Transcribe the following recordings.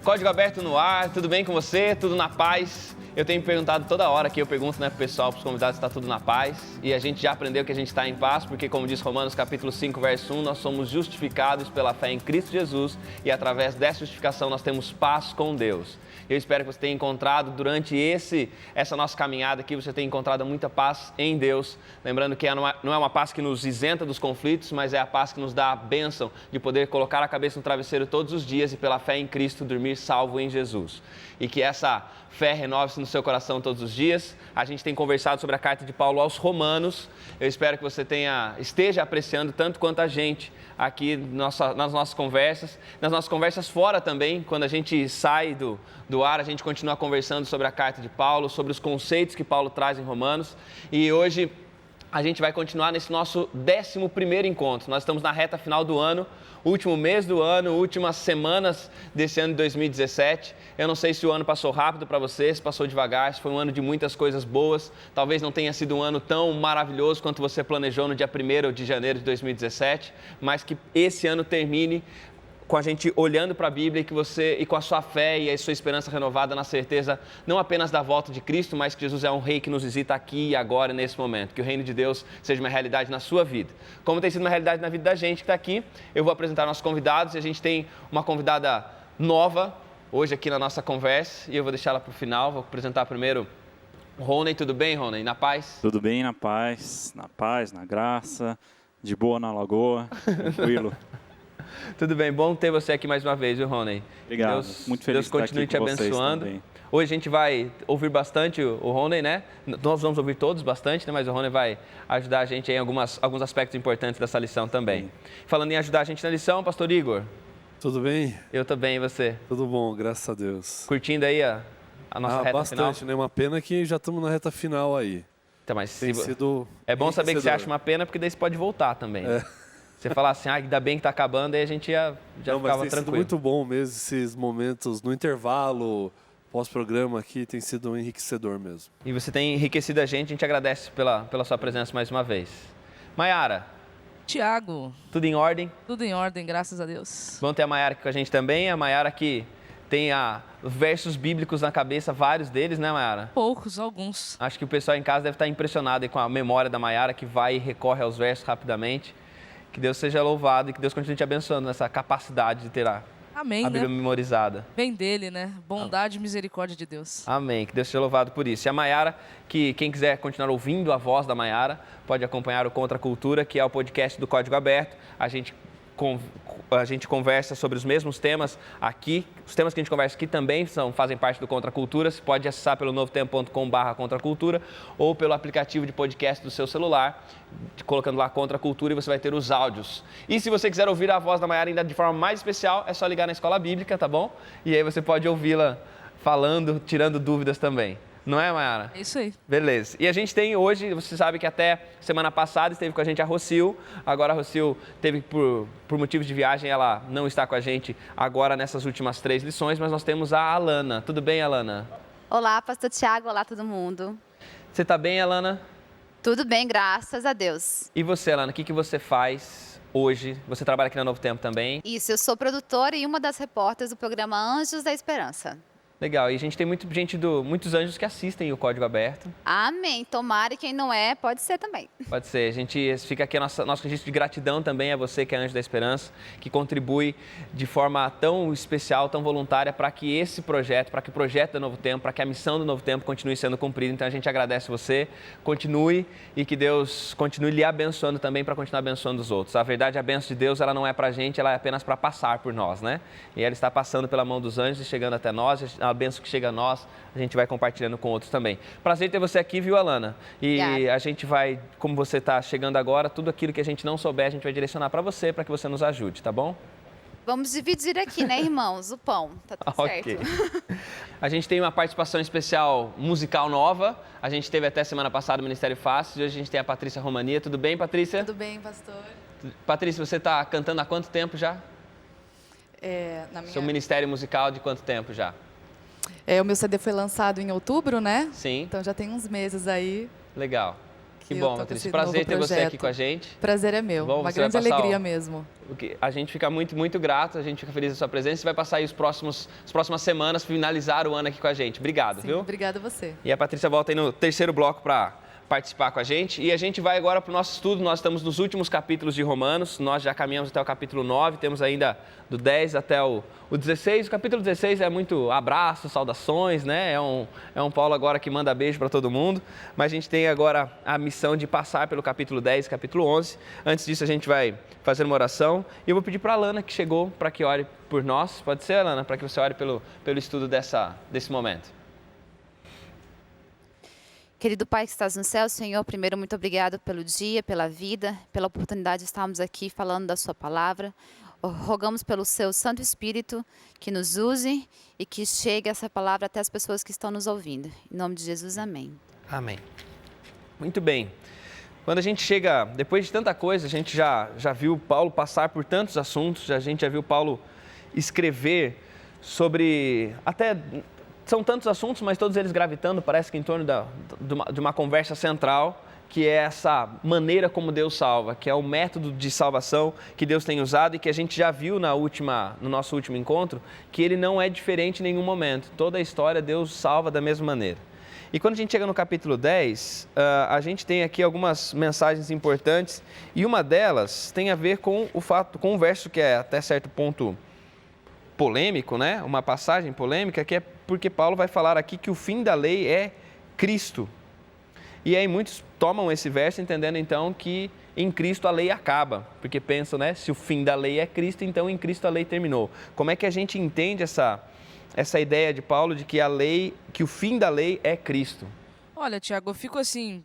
Código Aberto no ar, tudo bem com você? Tudo na paz? Eu tenho perguntado toda hora que eu pergunto, pro pessoal, pros convidados, se está tudo na paz. E a gente já aprendeu que a gente está em paz, porque como diz Romanos capítulo 5, verso 1, nós somos justificados pela fé em Cristo Jesus e através dessa justificação nós temos paz com Deus. Eu espero que você tenha encontrado durante essa nossa caminhada aqui, você tenha encontrado muita paz em Deus. Lembrando que não é uma paz que nos isenta dos conflitos, mas é a paz que nos dá a bênção de poder colocar a cabeça no travesseiro todos os dias e pela fé em Cristo dormir salvo em Jesus. E que essa fé renove-se no seu coração todos os dias. A gente tem conversado sobre a carta de Paulo aos Romanos. Eu espero que você esteja apreciando tanto quanto a gente aqui nas nossas conversas fora também. Quando a gente sai do ar, a gente continua conversando sobre a carta de Paulo, sobre os conceitos que Paulo traz em Romanos. E hoje a gente vai continuar nesse nosso 11º encontro. Nós estamos na reta final do ano, último mês do ano, últimas semanas desse ano de 2017. Eu não sei se o ano passou rápido para você, se passou devagar, se foi um ano de muitas coisas boas. Talvez não tenha sido um ano tão maravilhoso quanto você planejou no dia 1º de janeiro de 2017, mas que esse ano termine com a gente olhando para a Bíblia e com a sua fé e a sua esperança renovada na certeza não apenas da volta de Cristo, mas que Jesus é um rei que nos visita aqui e agora, nesse momento. Que o reino de Deus seja uma realidade na sua vida. Como tem sido uma realidade na vida da gente que está aqui, eu vou apresentar nossos convidados e a gente tem uma convidada nova hoje aqui na nossa conversa e eu vou deixá-la para o final. Vou apresentar primeiro o Rony. Tudo bem, Rony? Na paz? Tudo bem, na paz, na graça, de boa na lagoa, tranquilo. Tudo bem, bom ter você aqui mais uma vez, viu, Rony? Obrigado, muito feliz de estar aqui com vocês. Deus continue te abençoando. Hoje a gente vai ouvir bastante o Rony, né? Nós vamos ouvir todos bastante, né? Mas o Rony vai ajudar a gente em alguns aspectos importantes dessa lição também. Sim. Falando em ajudar a gente na lição, pastor Igor. Tudo bem? Eu tô bem, e você? Tudo bom, graças a Deus. Curtindo aí a nossa reta bastante, final? Bastante, né? Uma pena que já estamos na reta final aí. Então, mas tem sido é bom saber que você acha uma pena, porque daí você pode voltar também. Né? Você falar assim, ainda bem que está acabando, aí a gente já ficava tranquilo. Mas tem sido muito bom mesmo esses momentos no intervalo, pós-programa aqui, tem sido um enriquecedor mesmo. E você tem enriquecido a gente agradece pela sua presença mais uma vez. Maiara. Tiago. Tudo em ordem? Tudo em ordem, graças a Deus. Vamos ter a Maiara aqui com a gente também, a Maiara que tem versos bíblicos na cabeça, vários deles, né, Maiara? Poucos, alguns. Acho que o pessoal em casa deve estar impressionado com a memória da Maiara, que vai e recorre aos versos rapidamente. Que Deus seja louvado e que Deus continue te abençoando nessa capacidade de ter a Bíblia memorizada. Vem dele, né? Bondade e misericórdia de Deus. Amém. Que Deus seja louvado por isso. E a Maiara, que quem quiser continuar ouvindo a voz da Maiara, pode acompanhar o Contra a Cultura, que é o podcast do Código Aberto. A gente conversa sobre os mesmos temas aqui. Os temas que a gente conversa aqui também fazem parte do Contra a Cultura. Você pode acessar pelo novotempo.com/contracultura ou pelo aplicativo de podcast do seu celular, colocando lá Contra a Cultura, e você vai ter os áudios. E se você quiser ouvir a voz da Maiara ainda de forma mais especial, é só ligar na Escola Bíblica, tá bom? E aí você pode ouvi-la falando, tirando dúvidas também. Não é, Maiara? É isso aí. Beleza. E a gente tem hoje, você sabe que até semana passada esteve com a gente a Rosil. Agora a Rosil teve, por motivos de viagem, ela não está com a gente agora nessas últimas 3 lições, mas nós temos a Alana. Tudo bem, Alana? Olá, pastor Tiago. Olá, todo mundo. Você está bem, Alana? Tudo bem, graças a Deus. E você, Alana, o que você faz hoje? Você trabalha aqui na Novo Tempo também? Isso, eu sou produtora e uma das repórteres do programa Anjos da Esperança. Legal, e a gente tem muitos anjos que assistem o Código Aberto. Amém, tomara, e quem não é, pode ser também. Pode ser, a gente fica aqui, nosso registro de gratidão também a você que é Anjo da Esperança, que contribui de forma tão especial, tão voluntária para que esse projeto, para que o projeto do Novo Tempo, para que a missão do Novo Tempo continue sendo cumprida. Então a gente agradece você, continue e que Deus continue lhe abençoando também para continuar abençoando os outros. A verdade, a bênção de Deus, ela não é para a gente, ela é apenas para passar por nós, né? E ela está passando pela mão dos anjos e chegando até nós. A bênção que chega a nós, a gente vai compartilhando com outros também. Prazer ter você aqui, viu, Alana? E Obrigada. A gente vai, como você está chegando agora, tudo aquilo que a gente não souber, a gente vai direcionar para você, para que você nos ajude, tá bom? Vamos dividir aqui, né, irmãos? O pão, tá tudo Ok. certo. A gente tem uma participação especial musical nova. A gente teve até semana passada o Ministério Fácil. Hoje a gente tem a Patrícia Romania. Tudo bem, Patrícia? Tudo bem, pastor? Patrícia, você está cantando há quanto tempo já? Seu ministério musical de quanto tempo já? O meu CD foi lançado em outubro, né? Sim. Então já tem uns meses aí. Legal. Que eu bom, tô com Patrícia. esse Prazer novo ter você aqui projeto. com a gente. Prazer é meu, Bom, uma você vai grande passar alegria mesmo. A gente fica muito, muito grato, a gente fica feliz da sua presença e vai passar aí as próximas semanas, finalizar o ano aqui com a gente. Obrigado, Sim, viu? obrigada a você. E a Patrícia volta aí no terceiro bloco para participar com a gente. E a gente vai agora para o nosso estudo. Nós estamos nos últimos capítulos de Romanos. Nós já caminhamos até o capítulo 9, temos ainda do 10 até o 16. O capítulo 16 é muito abraço, saudações, né? É um Paulo agora que manda beijo para todo mundo. Mas a gente tem agora a missão de passar pelo capítulo 10 e capítulo 11. Antes disso, a gente vai fazer uma oração. E eu vou pedir para a Alana, que chegou, para que ore por nós. Pode ser, Alana? Para que você ore pelo estudo desse momento. Querido Pai que estás no céu, Senhor, primeiro muito obrigado pelo dia, pela vida, pela oportunidade de estarmos aqui falando da sua palavra. Rogamos pelo seu Santo Espírito que nos use e que chegue essa palavra até as pessoas que estão nos ouvindo. Em nome de Jesus, amém. Amém. Muito bem. Quando a gente chega, depois de tanta coisa, a gente já viu Paulo passar por tantos assuntos, a gente já viu Paulo escrever sobre são tantos assuntos, mas todos eles gravitando, parece que em torno de uma conversa central, que é essa maneira como Deus salva, que é o método de salvação que Deus tem usado e que a gente já viu no nosso último encontro, que ele não é diferente em nenhum momento. Toda a história Deus salva da mesma maneira. E quando a gente chega no capítulo 10, a gente tem aqui algumas mensagens importantes e uma delas tem a ver com com um verso que é até certo ponto polêmico, né? Uma passagem polêmica, que é porque Paulo vai falar aqui que o fim da lei é Cristo. E aí muitos tomam esse verso entendendo então que em Cristo a lei acaba, porque pensam, né? Se o fim da lei é Cristo, então em Cristo a lei terminou. Como é que a gente entende essa ideia de Paulo de que o fim da lei é Cristo? Olha, Tiago, eu fico assim,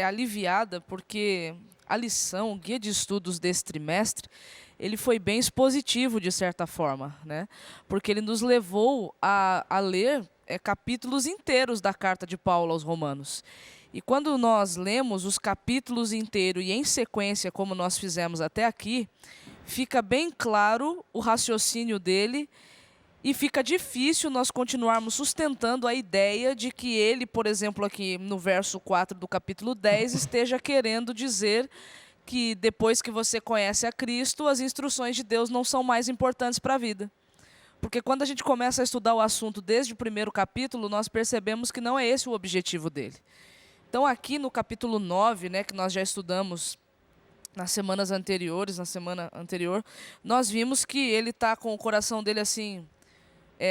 aliviada, porque a lição, o guia de estudos desse trimestre, ele foi bem expositivo, de certa forma, né? Porque ele nos levou a ler capítulos inteiros da carta de Paulo aos Romanos. E quando nós lemos os capítulos inteiros e em sequência, como nós fizemos até aqui, fica bem claro o raciocínio dele e fica difícil nós continuarmos sustentando a ideia de que ele, por exemplo, aqui no verso 4 do capítulo 10, esteja querendo dizer que depois que você conhece a Cristo, as instruções de Deus não são mais importantes para a vida. Porque quando a gente começa a estudar o assunto desde o primeiro capítulo, nós percebemos que não é esse o objetivo dele. Então aqui no capítulo 9, né, que nós já estudamos nas semanas anteriores, na semana anterior, nós vimos que ele está com o coração dele assim,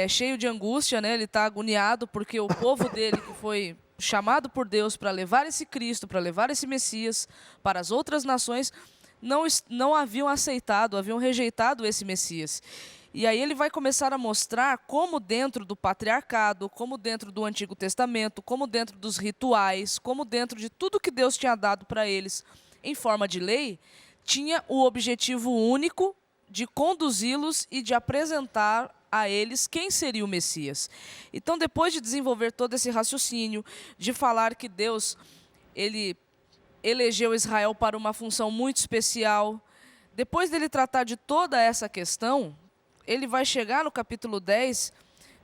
cheio de angústia, né? Ele está agoniado porque o povo dele, que foi chamado por Deus para levar esse Cristo, para levar esse Messias para as outras nações, não haviam aceitado, haviam rejeitado esse Messias. E aí ele vai começar a mostrar como dentro do patriarcado, como dentro do Antigo Testamento, como dentro dos rituais, como dentro de tudo que Deus tinha dado para eles em forma de lei, tinha o objetivo único de conduzi-los e de apresentar a eles quem seria o Messias. Então, depois de desenvolver todo esse raciocínio, de falar que Deus ele elegeu Israel para uma função muito especial, depois dele tratar de toda essa questão, ele vai chegar no capítulo 10,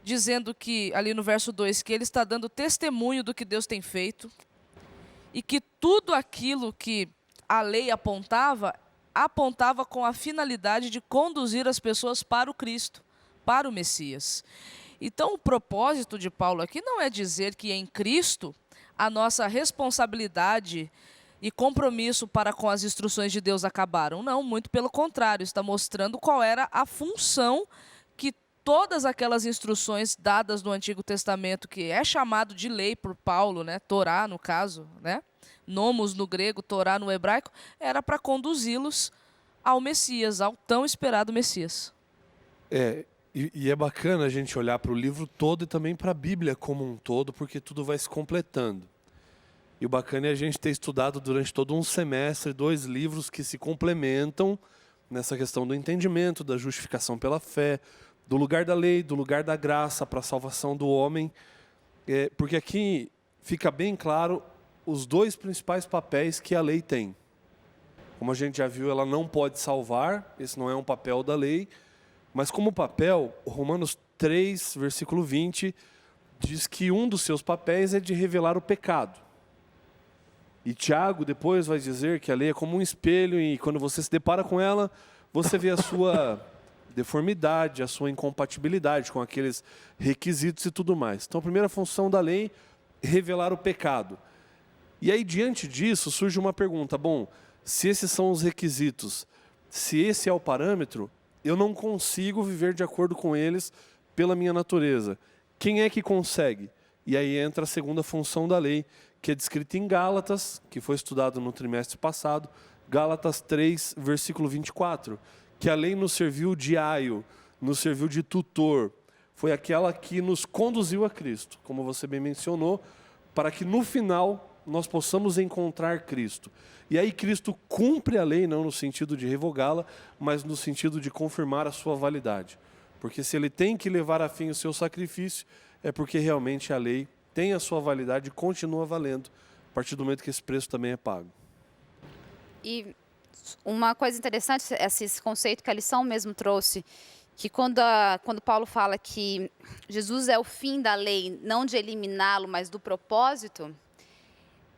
dizendo que, ali no verso 2, que ele está dando testemunho do que Deus tem feito, e que tudo aquilo que a lei apontava com a finalidade de conduzir as pessoas para o Cristo, para o Messias. Então, o propósito de Paulo aqui não é dizer que em Cristo a nossa responsabilidade e compromisso para com as instruções de Deus acabaram. Não, muito pelo contrário, está mostrando qual era a função que todas aquelas instruções dadas no Antigo Testamento, que é chamado de lei por Paulo, né, Torá no caso, né, nomos no grego, Torá no hebraico, era para conduzi-los ao Messias, ao tão esperado Messias. E é bacana a gente olhar para o livro todo e também para a Bíblia como um todo, porque tudo vai se completando. E o bacana é a gente ter estudado durante todo um semestre 2 livros que se complementam nessa questão do entendimento, da justificação pela fé, do lugar da lei, do lugar da graça para a salvação do homem. Porque aqui fica bem claro os 2 principais papéis que a lei tem. Como a gente já viu, ela não pode salvar, esse não é um papel da lei, mas como papel, Romanos 3, versículo 20, diz que um dos seus papéis é de revelar o pecado. E Tiago depois vai dizer que a lei é como um espelho e quando você se depara com ela, você vê a sua deformidade, a sua incompatibilidade com aqueles requisitos e tudo mais. Então, a primeira função da lei é revelar o pecado. E aí, diante disso, surge uma pergunta. Bom, se esses são os requisitos, se esse é o parâmetro, eu não consigo viver de acordo com eles pela minha natureza. Quem é que consegue? E aí entra a segunda função da lei, que é descrita em Gálatas, que foi estudado no trimestre passado, Gálatas 3, versículo 24, que a lei nos serviu de aio, nos serviu de tutor, foi aquela que nos conduziu a Cristo, como você bem mencionou, para que no final nós possamos encontrar Cristo. E aí Cristo cumpre a lei, não no sentido de revogá-la, mas no sentido de confirmar a sua validade. Porque se ele tem que levar a fim o seu sacrifício, é porque realmente a lei tem a sua validade e continua valendo, a partir do momento que esse preço também é pago. E uma coisa interessante, esse conceito que a lição mesmo trouxe, que quando Paulo fala que Jesus é o fim da lei, não de eliminá-lo, mas do propósito,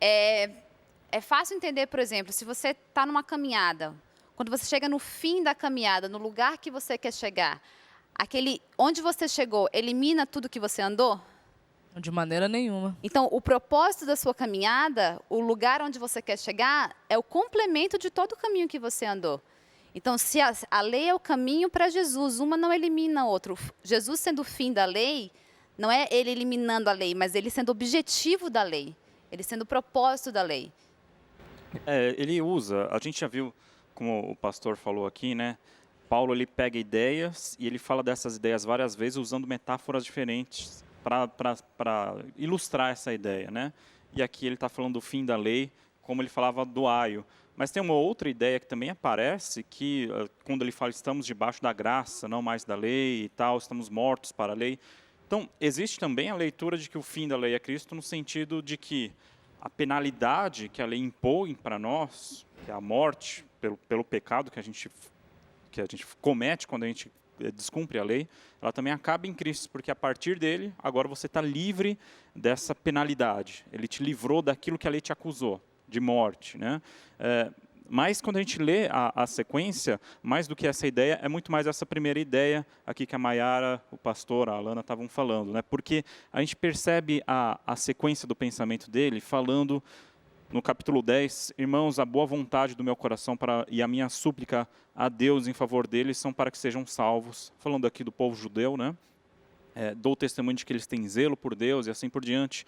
é fácil entender, por exemplo, se você está numa caminhada, quando você chega no fim da caminhada, no lugar que você quer chegar, onde você chegou, elimina tudo que você andou? De maneira nenhuma. Então, o propósito da sua caminhada, o lugar onde você quer chegar, é o complemento de todo o caminho que você andou. Então, se a lei é o caminho para Jesus, uma não elimina a outra. Jesus sendo o fim da lei, não é ele eliminando a lei, mas ele sendo o objetivo da lei, ele sendo o propósito da lei. Ele usa, a gente já viu, como o pastor falou aqui, né? Paulo ele pega ideias e ele fala dessas ideias várias vezes usando metáforas diferentes para ilustrar essa ideia, né? E aqui ele está falando do fim da lei, como ele falava do aio. Mas tem uma outra ideia que também aparece, que quando ele fala estamos debaixo da graça, não mais da lei e tal, estamos mortos para a lei. Então, existe também a leitura de que o fim da lei é Cristo, no sentido de que a penalidade que a lei impõe para nós, que é a morte pelo pecado que a gente comete quando a gente descumpre a lei, ela também acaba em Cristo, porque a partir dele, agora você está livre dessa penalidade. Ele te livrou daquilo que a lei te acusou, de morte, né? Mas quando a gente lê a sequência, mais do que essa ideia, é muito mais essa primeira ideia aqui que a Maiara, o pastor, a Alana estavam falando, né? Porque a gente percebe a sequência do pensamento dele falando no capítulo 10, irmãos, a boa vontade do meu coração e a minha súplica a Deus em favor deles são para que sejam salvos. Falando aqui do povo judeu, né? Dou testemunho de que eles têm zelo por Deus e assim por diante.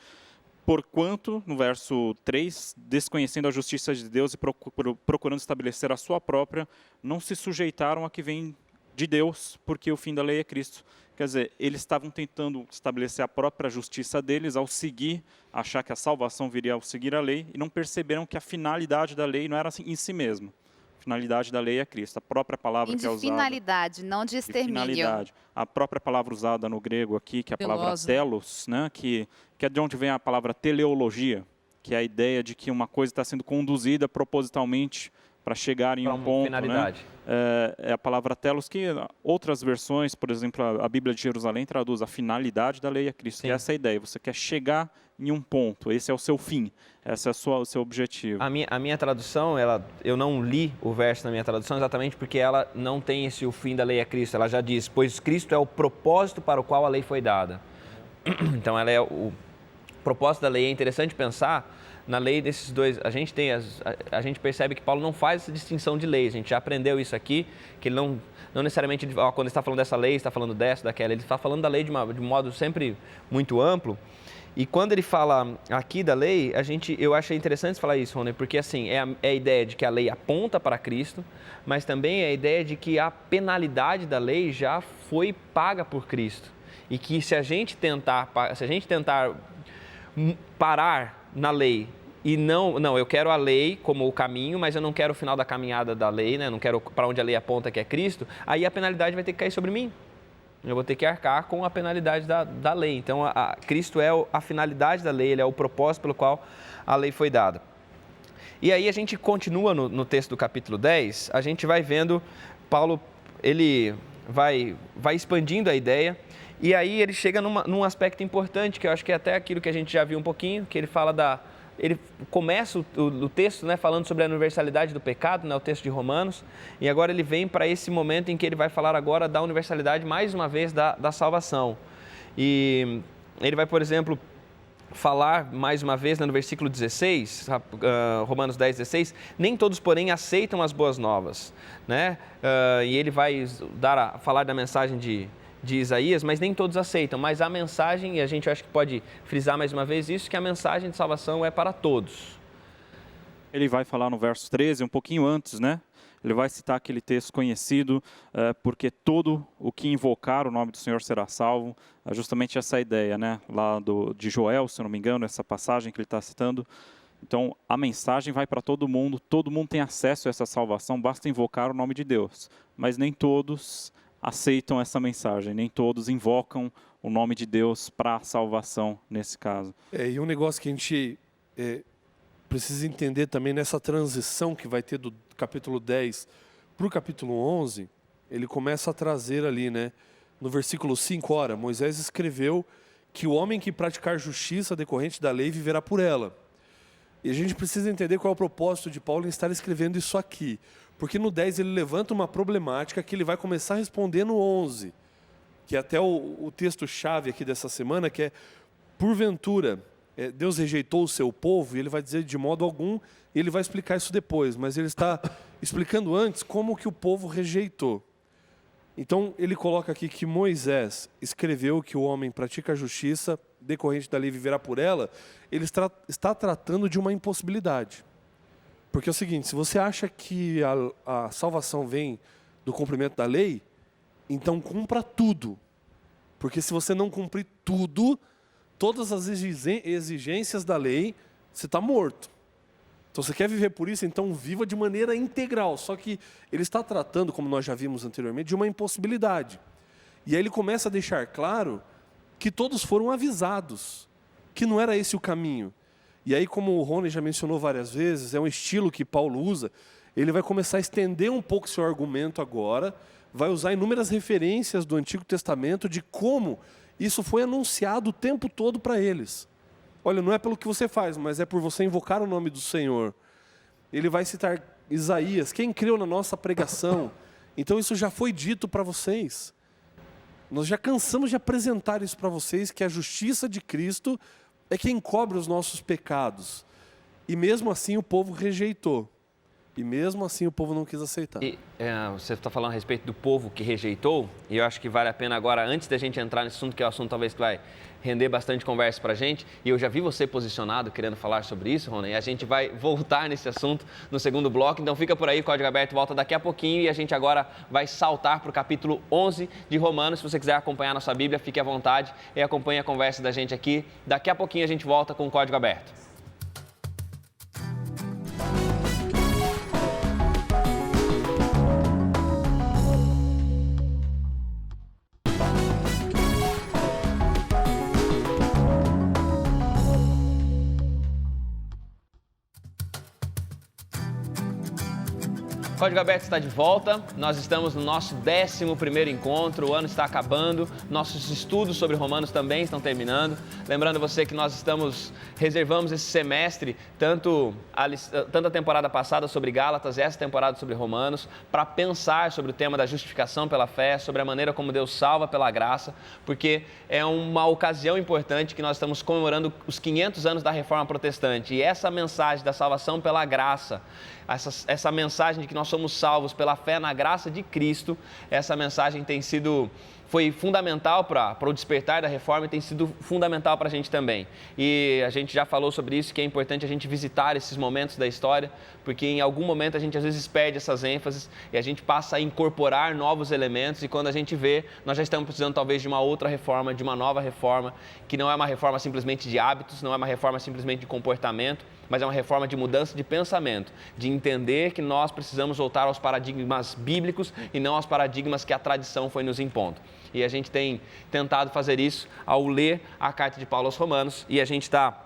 Porquanto, no verso 3, desconhecendo a justiça de Deus e procurando estabelecer a sua própria, não se sujeitaram a que vem de Deus, porque o fim da lei é Cristo. Quer dizer, eles estavam tentando estabelecer a própria justiça deles ao achar que a salvação viria ao seguir a lei, e não perceberam que a finalidade da lei não era em si mesma. A finalidade da lei é Cristo. A própria palavra que é usada... De finalidade, não de extermínio. Finalidade. A própria palavra usada no grego aqui, que é a palavra telos, né? Que é de onde vem a palavra teleologia, que é a ideia de que uma coisa está sendo conduzida propositalmente para chegar em um ponto, finalidade. Né? É a palavra telos, que outras versões, por exemplo, a Bíblia de Jerusalém traduz a finalidade da lei a Cristo. Sim. E essa é a ideia, você quer chegar em um ponto, esse é o seu fim, esse é o seu objetivo. A minha tradução, eu não li o verso na minha tradução exatamente porque ela não tem o fim da lei a Cristo, ela já diz, pois Cristo é o propósito para o qual a lei foi dada. Então, ela é o propósito da lei. É interessante pensar na lei desses dois. A gente percebe que Paulo não faz essa distinção de leis. A gente já aprendeu isso aqui, que ele não necessariamente, quando ele está falando dessa lei, está falando dessa, daquela. Ele está falando da lei de um modo sempre muito amplo. E quando ele fala aqui da lei, eu achei interessante falar isso, Rony, porque assim, é a ideia de que a lei aponta para Cristo, mas também é a ideia de que a penalidade da lei já foi paga por Cristo. E que se a gente tentar parar na lei e não, eu quero a lei como o caminho, mas eu não quero o final da caminhada da lei, né? Não quero para onde a lei aponta, que é Cristo, aí a penalidade vai ter que cair sobre mim. Eu vou ter que arcar com a penalidade da lei. Então, Cristo é a finalidade da lei, ele é o propósito pelo qual a lei foi dada. E aí a gente continua no texto do capítulo 10, a gente vai vendo Paulo, ele vai expandindo a ideia. E aí ele chega num aspecto importante, que eu acho que é até aquilo que a gente já viu um pouquinho, que ele fala ele começa o texto, né, falando sobre a universalidade do pecado, né, o texto de Romanos, e agora ele vem para esse momento em que ele vai falar agora da universalidade, mais uma vez, da salvação. E ele vai, por exemplo, falar mais uma vez, né, no versículo 16, Romanos 10, 16, nem todos, porém, aceitam as boas novas, né? E ele vai falar da mensagem de Isaías, mas nem todos aceitam, mas a mensagem, e a gente acho que pode frisar mais uma vez isso, que a mensagem de salvação é para todos. Ele vai falar no verso 13, um pouquinho antes, né? Ele vai citar aquele texto conhecido, porque todo o que invocar o nome do Senhor será salvo. É justamente essa ideia, né? Lá de Joel, se eu não me engano, essa passagem que ele está citando. Então, a mensagem vai para todo mundo tem acesso a essa salvação, basta invocar o nome de Deus. Mas nem todos aceitam essa mensagem, nem todos invocam o nome de Deus para a salvação, nesse caso. E um negócio que a gente precisa entender também nessa transição que vai ter do capítulo 10 para o capítulo 11, ele começa a trazer ali, né? No versículo 5, ora, Moisés escreveu que o homem que praticar justiça decorrente da lei viverá por ela. E a gente precisa entender qual é o propósito de Paulo em estar escrevendo isso aqui. Porque no 10 ele levanta uma problemática que ele vai começar a responder no 11, que é até o texto-chave aqui dessa semana, que é, porventura, Deus rejeitou o seu povo, e ele vai dizer de modo algum, e ele vai explicar isso depois, mas ele está explicando antes como que o povo rejeitou. Então, ele coloca aqui que Moisés escreveu que o homem pratica a justiça, decorrente da lei viverá por ela, ele está tratando de uma impossibilidade. Porque é o seguinte, se você acha que a salvação vem do cumprimento da lei, então cumpra tudo. Porque se você não cumprir tudo, todas as exigências da lei, você está morto. Então, você quer viver por isso, então viva de maneira integral. Só que ele está tratando, como nós já vimos anteriormente, de uma impossibilidade. E aí ele começa a deixar claro que todos foram avisados, que não era esse o caminho. E aí, como o Rony já mencionou várias vezes, é um estilo que Paulo usa, ele vai começar a estender um pouco seu argumento agora, vai usar inúmeras referências do Antigo Testamento de como isso foi anunciado o tempo todo para eles. Olha, não é pelo que você faz, mas é por você invocar o nome do Senhor. Ele vai citar Isaías, quem creu na nossa pregação. Então isso já foi dito para vocês. Nós já cansamos de apresentar isso para vocês, que a justiça de Cristo é quem cobre os nossos pecados. E mesmo assim o povo rejeitou. E mesmo assim o povo não quis aceitar. E você está falando a respeito do povo que rejeitou, e eu acho que vale a pena agora, antes da gente entrar nesse assunto, que é o assunto talvez que vai render bastante conversa para a gente, e eu já vi você posicionado querendo falar sobre isso, Rony, e a gente vai voltar nesse assunto no segundo bloco, então fica por aí, Código Aberto volta daqui a pouquinho, e a gente agora vai saltar para o capítulo 11 de Romanos. Se você quiser acompanhar nossa Bíblia, fique à vontade e acompanhe a conversa da gente aqui. Daqui a pouquinho a gente volta com o Código Aberto. Código Aberto está de volta, nós estamos no nosso 11º encontro, o ano está acabando, nossos estudos sobre Romanos também estão terminando. Lembrando você que nós reservamos esse semestre, tanto a temporada passada sobre Gálatas, essa temporada sobre Romanos, para pensar sobre o tema da justificação pela fé, sobre a maneira como Deus salva pela graça, porque é uma ocasião importante que nós estamos comemorando os 500 anos da Reforma Protestante, e essa mensagem da salvação pela graça, essa mensagem de que nós somos salvos pela fé na graça de Cristo, essa mensagem foi fundamental para o despertar da Reforma e tem sido fundamental para a gente também. E a gente já falou sobre isso, que é importante a gente visitar esses momentos da história, porque em algum momento a gente às vezes perde essas ênfases e a gente passa a incorporar novos elementos, e quando a gente vê, nós já estamos precisando talvez de uma outra reforma, de uma nova reforma, que não é uma reforma simplesmente de hábitos, não é uma reforma simplesmente de comportamento, mas é uma reforma de mudança de pensamento, de entender que nós precisamos voltar aos paradigmas bíblicos e não aos paradigmas que a tradição foi nos impondo. E a gente tem tentado fazer isso ao ler a carta de Paulo aos Romanos, e a gente está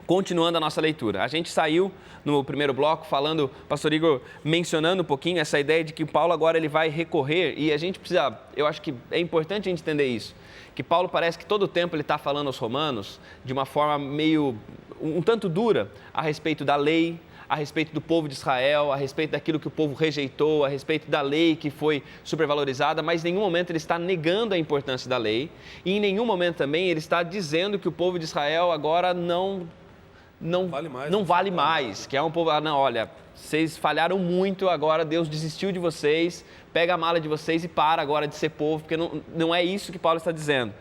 continuando a nossa leitura. A gente saiu no primeiro bloco falando, pastor Igor, mencionando um pouquinho essa ideia de que Paulo agora ele vai recorrer, e a gente precisa, eu acho que é importante a gente entender isso, que Paulo parece que todo o tempo ele está falando aos romanos de uma forma meio um tanto dura a respeito da lei, a respeito do povo de Israel, a respeito daquilo que o povo rejeitou, a respeito da lei que foi supervalorizada, mas em nenhum momento ele está negando a importância da lei e em nenhum momento também ele está dizendo que o povo de Israel agora não vale mais, que é um povo, não, olha, vocês falharam muito, agora Deus desistiu de vocês, pega a mala de vocês e para agora de ser povo, porque não é isso que Paulo está dizendo.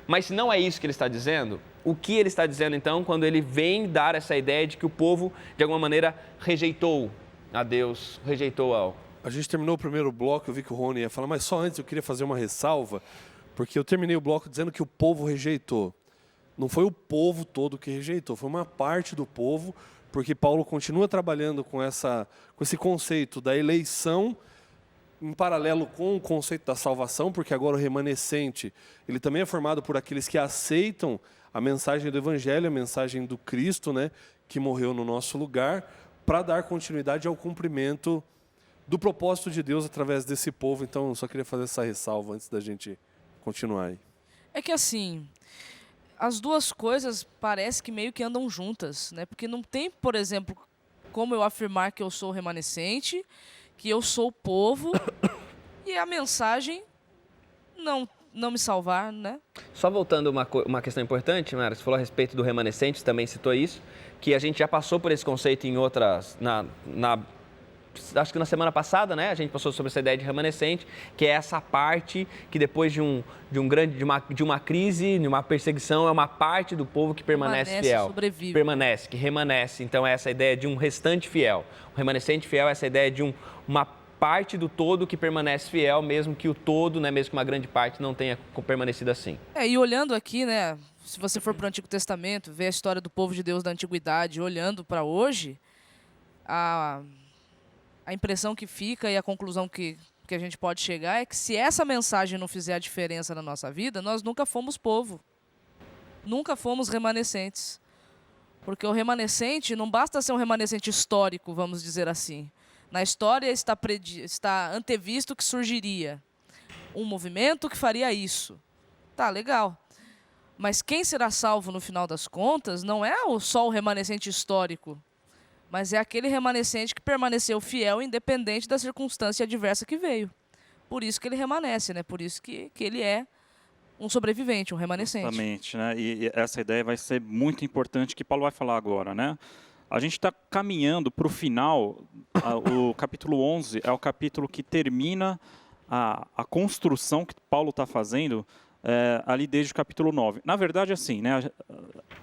Mas se não é isso que ele está dizendo, o que ele está dizendo então quando ele vem dar essa ideia de que o povo, de alguma maneira, rejeitou a Deus, rejeitou ao... A gente terminou o primeiro bloco, eu vi que o Rony ia falar, mas só antes eu queria fazer uma ressalva, porque eu terminei o bloco dizendo que o povo rejeitou. Não foi o povo todo que rejeitou, foi uma parte do povo, porque Paulo continua trabalhando com esse conceito da eleição em paralelo com o conceito da salvação, porque agora o remanescente, ele também é formado por aqueles que aceitam a mensagem do Evangelho, a mensagem do Cristo, né, que morreu no nosso lugar, para dar continuidade ao cumprimento do propósito de Deus através desse povo. Então, eu só queria fazer essa ressalva antes da gente continuar aí. É que assim, as duas coisas parece que meio que andam juntas, né? Porque não tem, por exemplo, como eu afirmar que eu sou remanescente, que eu sou o povo, e a mensagem não me salvar, né? Só voltando uma questão importante, Mara, você falou a respeito do remanescente, também citou isso, que a gente já passou por esse conceito em outras, acho que na semana passada, né, a gente passou sobre essa ideia de remanescente, que é essa parte que depois de uma crise, de uma perseguição, é uma parte do povo que permanece fiel. Sobrevive. Permanece, que remanesce. Então, é essa ideia de um restante fiel. O remanescente fiel é essa ideia de uma parte do todo que permanece fiel, mesmo que o todo, né, mesmo que uma grande parte não tenha permanecido assim. E olhando aqui, né, se você for para o Antigo Testamento, ver a história do povo de Deus da Antiguidade, olhando para hoje, a impressão que fica e a conclusão que a gente pode chegar é que se essa mensagem não fizer a diferença na nossa vida, nós nunca fomos povo. Nunca fomos remanescentes. Porque o remanescente não basta ser um remanescente histórico, vamos dizer assim. Na história está antevisto que surgiria um movimento que faria isso. Tá, legal. Mas quem será salvo no final das contas não é só o remanescente histórico, mas é aquele remanescente que permaneceu fiel independente da circunstância adversa que veio. Por isso que ele remanesce, né? Por isso que ele é um sobrevivente, um remanescente. Exatamente, né? E essa ideia vai ser muito importante que Paulo vai falar agora, né? A gente está caminhando para o final, o capítulo 11 é o capítulo que termina a construção que Paulo está fazendo ali desde o capítulo 9. Na verdade, assim, né,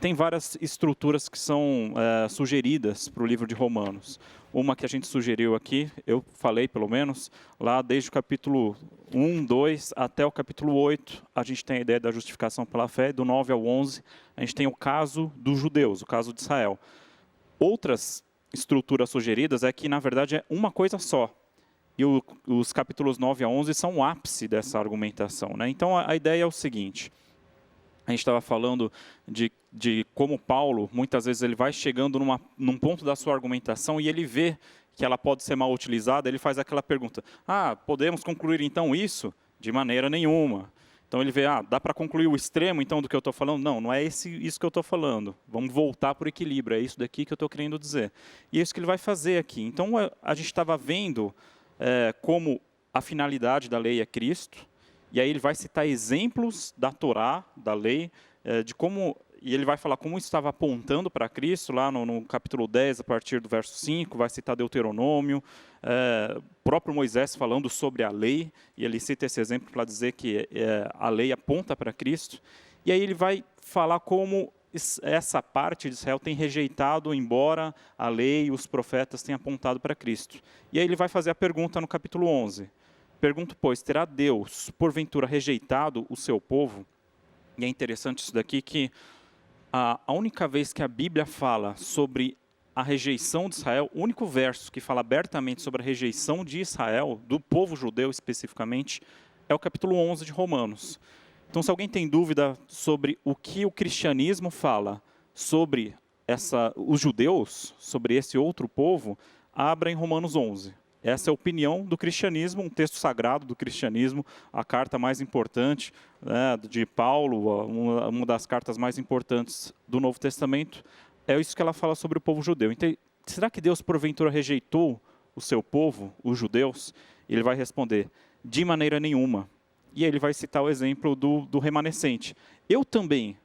tem várias estruturas que são sugeridas para o livro de Romanos. Uma que a gente sugeriu aqui, eu falei pelo menos, lá desde o capítulo 1, 2 até o capítulo 8, a gente tem a ideia da justificação pela fé, do 9 ao 11, a gente tem o caso dos judeus, o caso de Israel. Outras estruturas sugeridas é que, na verdade, é uma coisa só. E os capítulos 9 a 11 são o ápice dessa argumentação, né? Então, a ideia é o seguinte. A gente estava falando de como Paulo, muitas vezes, ele vai chegando num ponto da sua argumentação e ele vê que ela pode ser mal utilizada, ele faz aquela pergunta, podemos concluir então isso? De maneira nenhuma. Então ele vê, dá para concluir o extremo então do que eu estou falando? Não é isso que eu estou falando. Vamos voltar para o equilíbrio, é isso daqui que eu estou querendo dizer. E é isso que ele vai fazer aqui. Então a gente estava vendo como a finalidade da lei é Cristo, e aí ele vai citar exemplos da Torá, da lei, de como, e ele vai falar como isso estava apontando para Cristo, lá no capítulo 10, a partir do verso 5, vai citar Deuteronômio, o próprio Moisés falando sobre a lei, e ele cita esse exemplo para dizer que a lei aponta para Cristo, e aí ele vai falar como essa parte de Israel tem rejeitado, embora a lei e os profetas tenham apontado para Cristo. E aí ele vai fazer a pergunta no capítulo 11. Pergunto, pois, terá Deus, porventura, rejeitado o seu povo? E é interessante isso daqui, que a única vez que a Bíblia fala sobre a rejeição de Israel, o único verso que fala abertamente sobre a rejeição de Israel, do povo judeu especificamente, é o capítulo 11 de Romanos. Então, se alguém tem dúvida sobre o que o cristianismo fala sobre os judeus, sobre esse outro povo, abra em Romanos 11. Essa é a opinião do cristianismo, um texto sagrado do cristianismo, a carta mais importante, né, de Paulo, uma das cartas mais importantes do Novo Testamento, é isso que ela fala sobre o povo judeu. Então, será que Deus porventura rejeitou o seu povo, os judeus? Ele vai responder, de maneira nenhuma. E ele vai citar o exemplo do remanescente. Eu também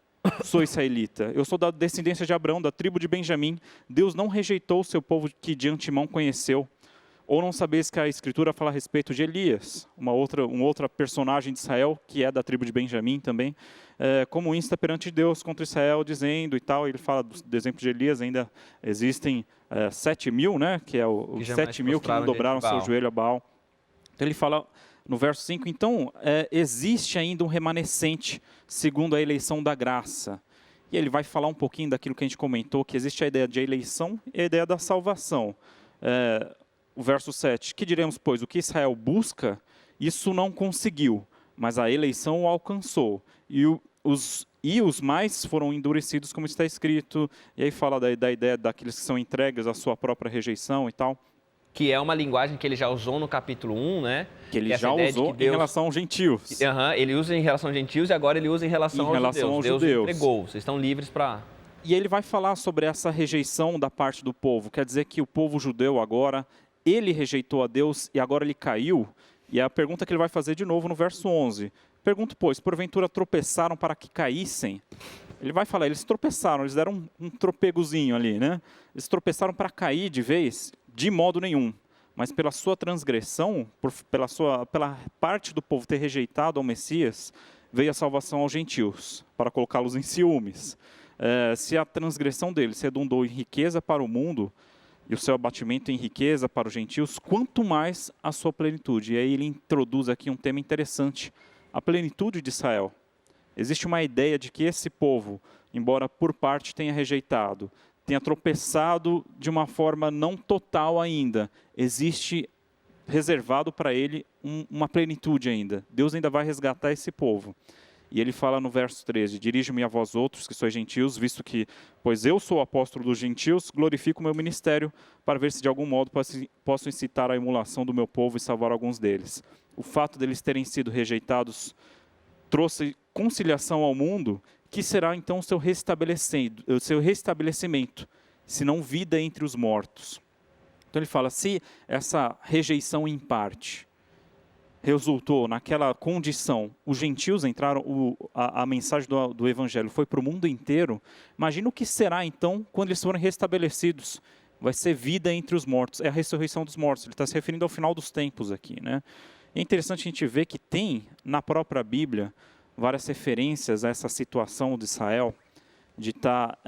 sou israelita, eu sou da descendência de Abraão, da tribo de Benjamim. Deus não rejeitou o seu povo que de antemão conheceu. Ou não sabeis que a Escritura fala a respeito de Elias, um outra personagem de Israel, que é da tribo de Benjamim também, como insta perante Deus contra Israel, dizendo e tal. Ele fala do exemplo de Elias, ainda existem 7.000, né, que é os 7.000 que não dobraram seu joelho a Baal. Então ele fala no verso 5, então existe ainda um remanescente segundo a eleição da graça. E ele vai falar um pouquinho daquilo que a gente comentou, que existe a ideia de eleição e a ideia da salvação. O verso 7, que diremos, pois, o que Israel busca, isso não conseguiu, mas a eleição o alcançou. E os mais foram endurecidos, como está escrito. E aí fala da ideia daqueles que são entregues à sua própria rejeição e tal. Que é uma linguagem que ele já usou no capítulo 1, né? Que ele já usou em relação aos gentios. Ele usa em relação aos gentios e agora ele usa em relação aos judeus. Deus entregou, vocês estão livres para... E ele vai falar sobre essa rejeição da parte do povo. Quer dizer que o povo judeu agora, ele rejeitou a Deus e agora ele caiu. E é a pergunta que ele vai fazer de novo no verso 11. Pergunto, pois, porventura tropeçaram para que caíssem? Ele vai falar, eles tropeçaram, eles deram um tropegozinho ali, né? Eles tropeçaram para cair de vez? De modo nenhum. Mas pela sua transgressão, pela parte do povo ter rejeitado ao Messias, veio a salvação aos gentios, para colocá-los em ciúmes. Se a transgressão deles redundou em riqueza para o mundo, e o seu abatimento em riqueza para os gentios, quanto mais a sua plenitude. E aí ele introduz aqui um tema interessante, a plenitude de Israel. Existe uma ideia de que esse povo, embora por parte tenha rejeitado, tenha tropeçado de uma forma não total ainda, existe reservado para ele uma plenitude ainda. Deus ainda vai resgatar esse povo. E ele fala no verso 13, dirijo-me a vós outros, que sois gentios, visto que, pois eu sou apóstolo dos gentios, glorifico o meu ministério, para ver se de algum modo posso incitar a emulação do meu povo e salvar alguns deles. O fato deles terem sido rejeitados trouxe conciliação ao mundo, que será então o seu restabelecimento, se não vida entre os mortos. Então ele fala, se essa rejeição em parte resultou naquela condição, os gentios entraram, a mensagem do evangelho foi para o mundo inteiro, imagina o que será então quando eles forem restabelecidos. Vai ser vida entre os mortos, é a ressurreição dos mortos. Ele está se referindo ao final dos tempos aqui, né? É interessante a gente ver que tem na própria Bíblia várias referências a essa situação de Israel, de estar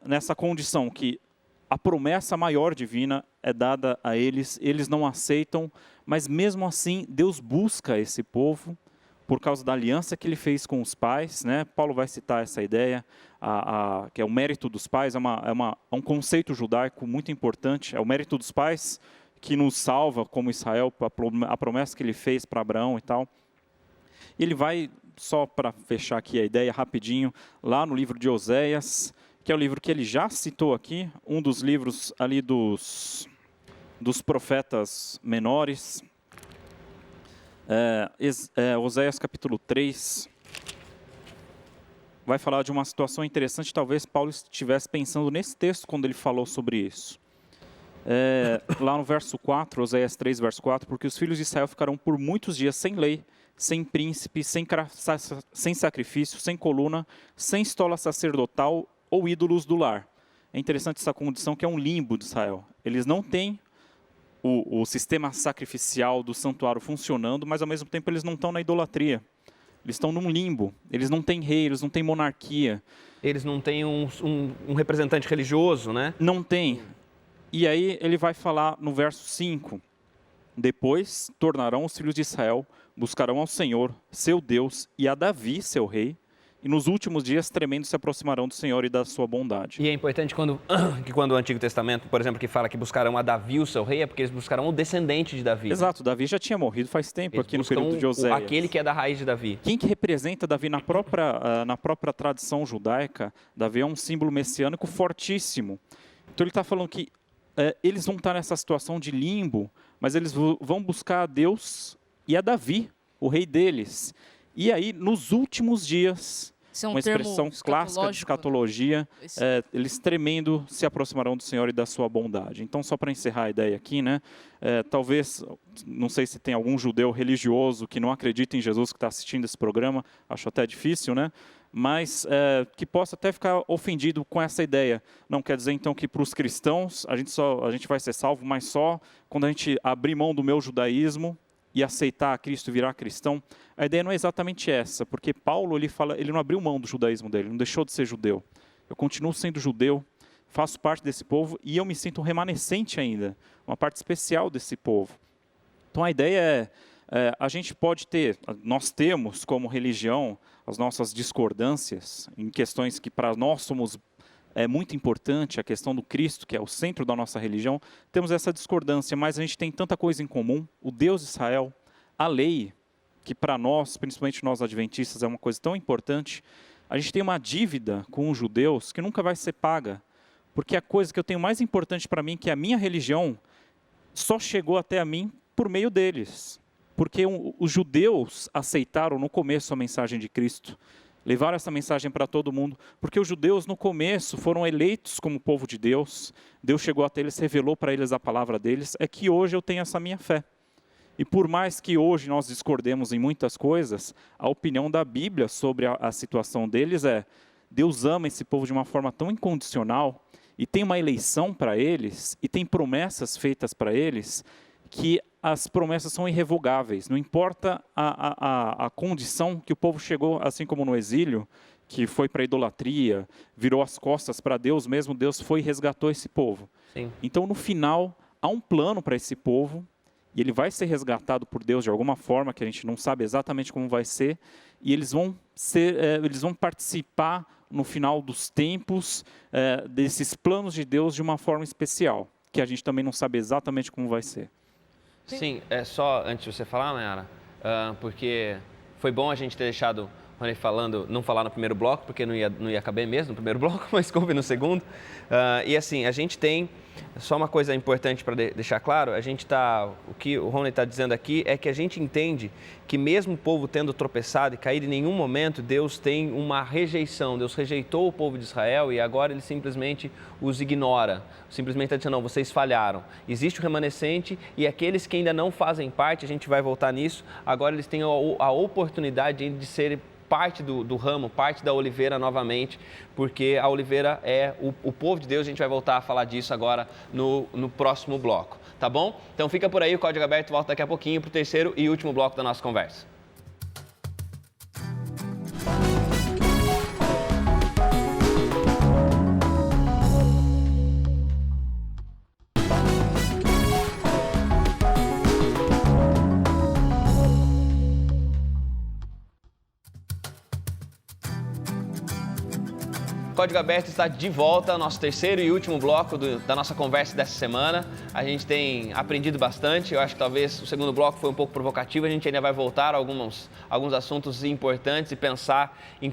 nessa condição que a promessa maior divina é dada a eles, eles não aceitam, mas mesmo assim Deus busca esse povo por causa da aliança que ele fez com os pais, né? Paulo vai citar essa ideia, que é o mérito dos pais, é um conceito judaico muito importante, é o mérito dos pais que nos salva como Israel, a promessa que ele fez para Abraão e tal. Ele vai, só para fechar aqui a ideia rapidinho, lá no livro de Oséias, que é o livro que ele já citou aqui, um dos livros ali dos profetas menores. Oséias capítulo 3, vai falar de uma situação interessante, talvez Paulo estivesse pensando nesse texto quando ele falou sobre isso. Lá no verso 4, Oséias 3, verso 4, porque os filhos de Israel ficarão por muitos dias sem lei, sem príncipe, sem sacrifício, sem coluna, sem estola sacerdotal ou ídolos do lar. É interessante essa condição que é um limbo de Israel. Eles não têm o sistema sacrificial do santuário funcionando, mas ao mesmo tempo eles não estão na idolatria. Eles estão num limbo. Eles não têm rei, eles não têm monarquia. Eles não têm um representante religioso, né? Não tem. E aí ele vai falar no verso 5, depois tornarão os filhos de Israel, buscarão ao Senhor, seu Deus, e a Davi, seu rei, e nos últimos dias tremendo se aproximarão do Senhor e da sua bondade. E é importante que quando o Antigo Testamento, por exemplo, que fala que buscarão a Davi, o seu rei, é porque eles buscarão o descendente de Davi. Exato, Davi já tinha morrido faz tempo, eles aqui no período de Oséias. Aquele que é da raiz de Davi. Quem que representa Davi na própria tradição judaica? Davi é um símbolo messiânico fortíssimo. Então ele está falando que eles vão estar nessa situação de limbo, mas eles vão buscar a Deus e a Davi, o rei deles. E aí, nos últimos dias, Isso é um uma termo expressão clássica de escatológico. escatologia, eles tremendo se aproximarão do Senhor e da sua bondade. Então, só para encerrar a ideia aqui, né, talvez, não sei se tem algum judeu religioso que não acredita em Jesus que está assistindo esse programa, acho até difícil, né? Mas que possa até ficar ofendido com essa ideia. Não quer dizer, então, que para os cristãos a gente vai ser salvo, mas só quando a gente abrir mão do meu judaísmo e aceitar a Cristo e virar cristão. A ideia não é exatamente essa, porque Paulo ele não abriu mão do judaísmo dele, não deixou de ser judeu. Eu continuo sendo judeu, faço parte desse povo e eu me sinto um remanescente ainda, uma parte especial desse povo. Então a ideia a gente pode nós temos como religião as nossas discordâncias em questões que para nós somos muito importante, a questão do Cristo, que é o centro da nossa religião, temos essa discordância, mas a gente tem tanta coisa em comum, o Deus de Israel, a lei, que para nós, principalmente nós adventistas, é uma coisa tão importante, a gente tem uma dívida com os judeus que nunca vai ser paga, porque a coisa que eu tenho mais importante para mim, que é a minha religião, só chegou até a mim por meio deles, porque os judeus aceitaram no começo a mensagem de Cristo, levaram essa mensagem para todo mundo, porque os judeus no começo foram eleitos como povo de Deus, Deus chegou até eles, revelou para eles a palavra deles, é que hoje eu tenho essa minha fé. E por mais que hoje nós discordemos em muitas coisas, a opinião da Bíblia sobre a situação deles Deus ama esse povo de uma forma tão incondicional, e tem uma eleição para eles, e tem promessas feitas para eles, que as promessas são irrevogáveis, não importa a condição que o povo chegou, assim como no exílio, que foi para a idolatria, virou as costas para Deus, mesmo Deus foi e resgatou esse povo. Sim. Então, no final, há um plano para esse povo, e ele vai ser resgatado por Deus de alguma forma, que a gente não sabe exatamente como vai ser, e eles vão participar no final dos tempos desses planos de Deus de uma forma especial, que a gente também não sabe exatamente como vai ser. Sim, só antes de você falar, Nayara, porque foi bom a gente ter deixado o Rony não falar no primeiro bloco, porque não ia caber mesmo no primeiro bloco, mas coube no segundo. E assim, a gente tem, só uma coisa importante para deixar claro, o que o Rony está dizendo aqui é que a gente entende que mesmo o povo tendo tropeçado e caído, em nenhum momento Deus tem uma rejeição, Deus rejeitou o povo de Israel e agora ele simplesmente os ignora, simplesmente está dizendo, não, vocês falharam. Existe o remanescente e aqueles que ainda não fazem parte, a gente vai voltar nisso, agora eles têm a oportunidade de serem parte do ramo, parte da oliveira novamente, porque a oliveira é o povo de Deus. A gente vai voltar a falar disso agora no próximo bloco, tá bom? Então fica por aí, o Código Aberto volta daqui a pouquinho para o terceiro e último bloco da nossa conversa. Código Aberto está de volta, nosso terceiro e último bloco da nossa conversa dessa semana. A gente tem aprendido bastante, eu acho que talvez o segundo bloco foi um pouco provocativo, a gente ainda vai voltar a alguns assuntos importantes e pensar em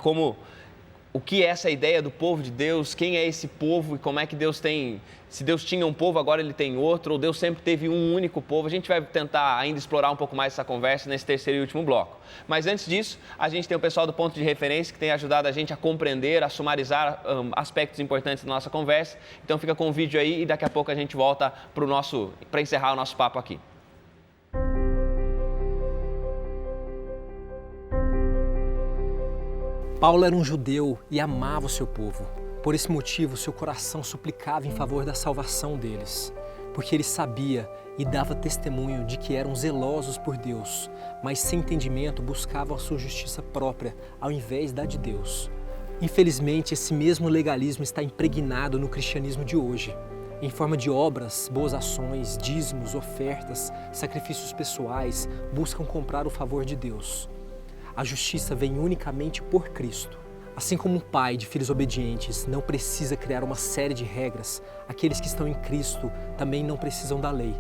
o que é essa ideia do povo de Deus, quem é esse povo e como é que Deus tem, se Deus tinha um povo, agora ele tem outro, ou Deus sempre teve um único povo. A gente vai tentar ainda explorar um pouco mais essa conversa nesse terceiro e último bloco. Mas antes disso, a gente tem o pessoal do Ponto de Referência que tem ajudado a gente a compreender, a sumarizar aspectos importantes da nossa conversa. Então fica com o vídeo aí e daqui a pouco a gente volta para encerrar o nosso papo aqui. Paulo era um judeu e amava o seu povo. Por esse motivo, seu coração suplicava em favor da salvação deles, porque ele sabia e dava testemunho de que eram zelosos por Deus, mas sem entendimento buscavam a sua justiça própria ao invés da de Deus. Infelizmente, esse mesmo legalismo está impregnado no cristianismo de hoje, em forma de obras, boas ações, dízimos, ofertas, sacrifícios pessoais, buscam comprar o favor de Deus. A justiça vem unicamente por Cristo. Assim como um pai de filhos obedientes não precisa criar uma série de regras, aqueles que estão em Cristo também não precisam da lei,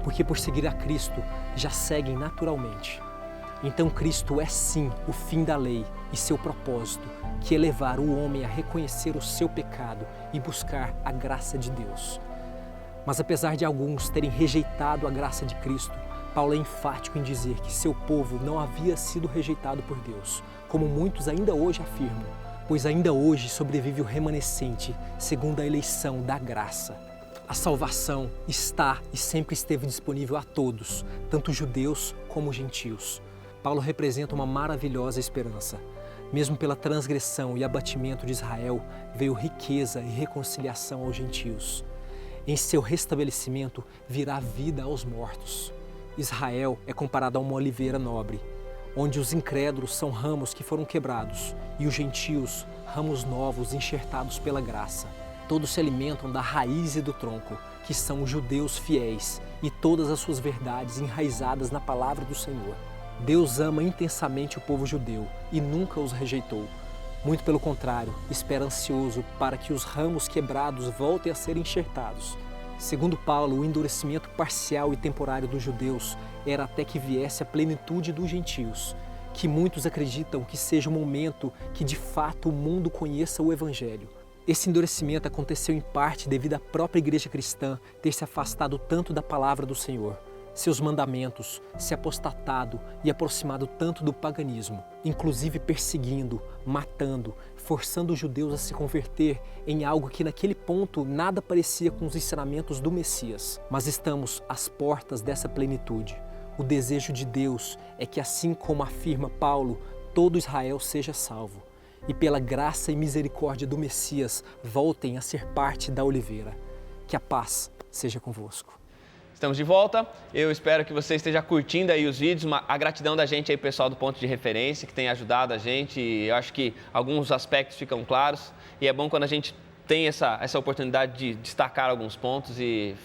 porque por seguir a Cristo já seguem naturalmente. Então Cristo é sim o fim da lei e seu propósito, que é levar o homem a reconhecer o seu pecado e buscar a graça de Deus. Mas apesar de alguns terem rejeitado a graça de Cristo, Paulo é enfático em dizer que seu povo não havia sido rejeitado por Deus, como muitos ainda hoje afirmam, pois ainda hoje sobrevive o remanescente, segundo a eleição da graça. A salvação está e sempre esteve disponível a todos, tanto judeus como gentios. Paulo representa uma maravilhosa esperança. Mesmo pela transgressão e abatimento de Israel, veio riqueza e reconciliação aos gentios. Em seu restabelecimento virá vida aos mortos. Israel é comparado a uma oliveira nobre, onde os incrédulos são ramos que foram quebrados e os gentios, ramos novos enxertados pela graça. Todos se alimentam da raiz e do tronco, que são os judeus fiéis e todas as suas verdades enraizadas na palavra do Senhor. Deus ama intensamente o povo judeu e nunca os rejeitou. Muito pelo contrário, espera ansioso para que os ramos quebrados voltem a ser enxertados. Segundo Paulo, o endurecimento parcial e temporário dos judeus era até que viesse a plenitude dos gentios, que muitos acreditam que seja o momento que de fato o mundo conheça o Evangelho. Esse endurecimento aconteceu em parte devido à própria igreja cristã ter se afastado tanto da palavra do Senhor, seus mandamentos, se apostatado e aproximado tanto do paganismo, inclusive perseguindo, matando, forçando os judeus a se converter em algo que naquele ponto nada parecia com os ensinamentos do Messias. Mas estamos às portas dessa plenitude. O desejo de Deus é que, assim como afirma Paulo, todo Israel seja salvo e pela graça e misericórdia do Messias voltem a ser parte da oliveira. Que a paz seja convosco. Estamos de volta, eu espero que você esteja curtindo aí os vídeos, a gratidão da gente aí, pessoal do Ponto de Referência, que tem ajudado a gente, eu acho que alguns aspectos ficam claros, e é bom quando a gente tem essa oportunidade de destacar alguns pontos e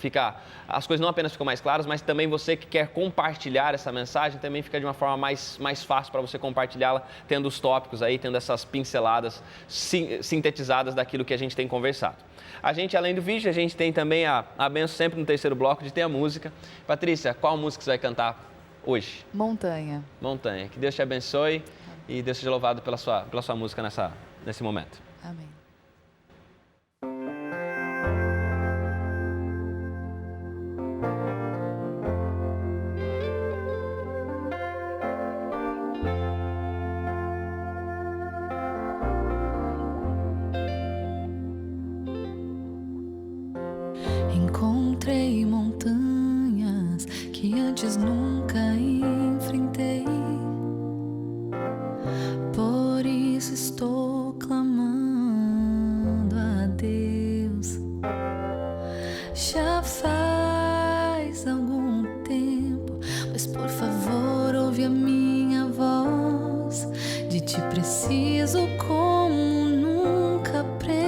as coisas não apenas ficam mais claras, mas também você que quer compartilhar essa mensagem, também fica de uma forma mais fácil para você compartilhá-la, tendo os tópicos aí, tendo essas pinceladas sintetizadas daquilo que a gente tem conversado. A gente, além do vídeo, a gente tem também a bênção sempre no terceiro bloco de ter a música. Patrícia, qual música você vai cantar hoje? Montanha. Montanha. Que Deus te abençoe e Deus seja louvado pela sua música nesse momento. Amém. Encontrei montanhas que antes nunca enfrentei, por isso estou clamando a Deus. Já faz algum tempo, mas por favor ouve a minha voz. De ti preciso como nunca precisei.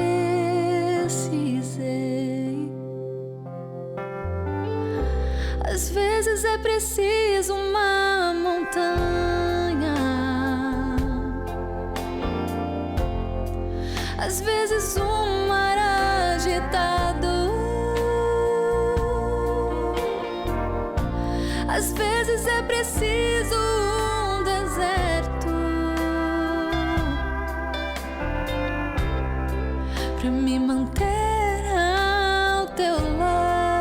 Às vezes é preciso uma montanha, às vezes um mar agitado, às vezes é preciso um deserto pra me manter ao teu lado.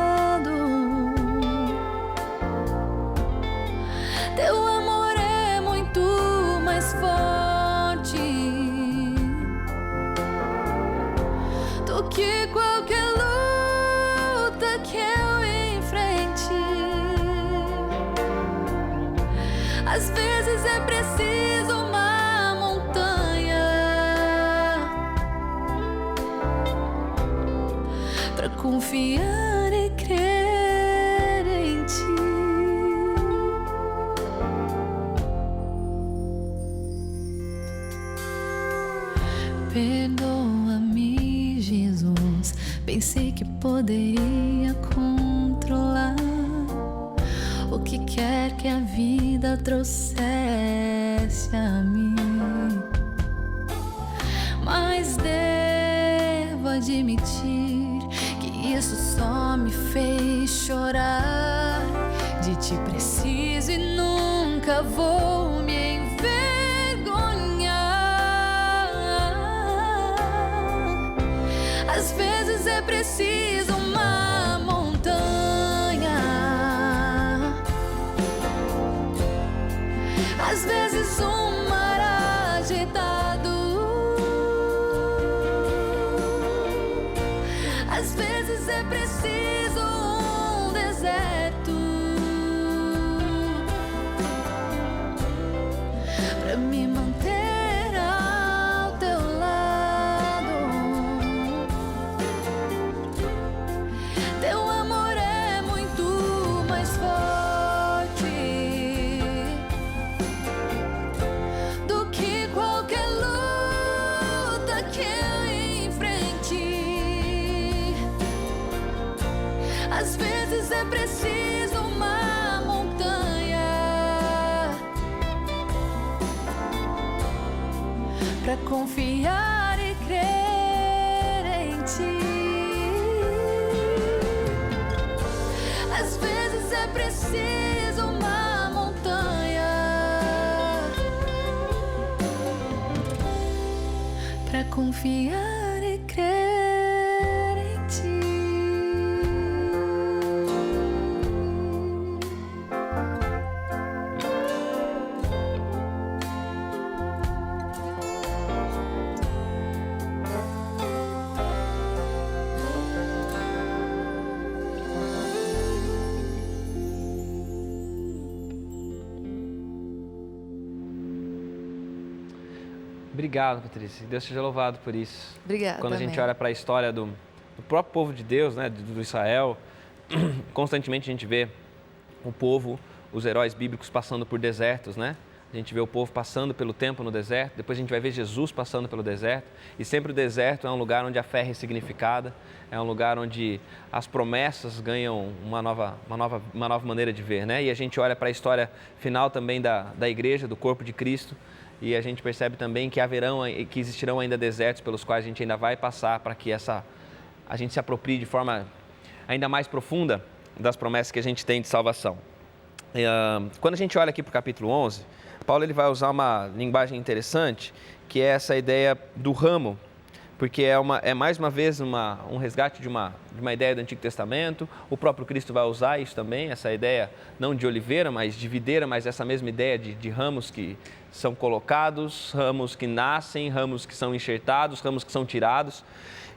Teu amor é muito mais forte do que qualquer luta que eu enfrente. Às vezes é preciso uma montanha pra confiar e crer em ti. Perdoa-me, Jesus. Pensei que poderia controlar o que quer que a vida trouxesse a mim, mas devo admitir que isso só me fez chorar. De ti preciso e nunca vou me envergonhar. Às vezes é preciso uma montanha, às vezes um mar agitado, vezes é preciso uma montanha pra confiar e crer em ti. Às vezes é preciso uma montanha pra confiar e crer em ti. Obrigado, Patrícia. Deus seja louvado por isso. Obrigada. Quando a gente olha para a história do próprio povo de Deus, né, do Israel, constantemente a gente vê o povo, os heróis bíblicos passando por desertos, né? A gente vê o povo passando pelo tempo no deserto, depois a gente vai ver Jesus passando pelo deserto, e sempre o deserto é um lugar onde a fé é ressignificada, é um lugar onde as promessas ganham uma nova maneira de ver, né? E a gente olha para a história final também da igreja, do corpo de Cristo, e a gente percebe também que existirão ainda desertos pelos quais a gente ainda vai passar para que a gente se aproprie de forma ainda mais profunda das promessas que a gente tem de salvação. Quando a gente olha aqui para o capítulo 11, Paulo ele vai usar uma linguagem interessante, que é essa ideia do ramo, porque é mais uma vez um resgate de uma ideia do Antigo Testamento. O próprio Cristo vai usar isso também, essa ideia não de oliveira, mas de videira, mas essa mesma ideia de ramos que são colocados, ramos que nascem, ramos que são enxertados, ramos que são tirados.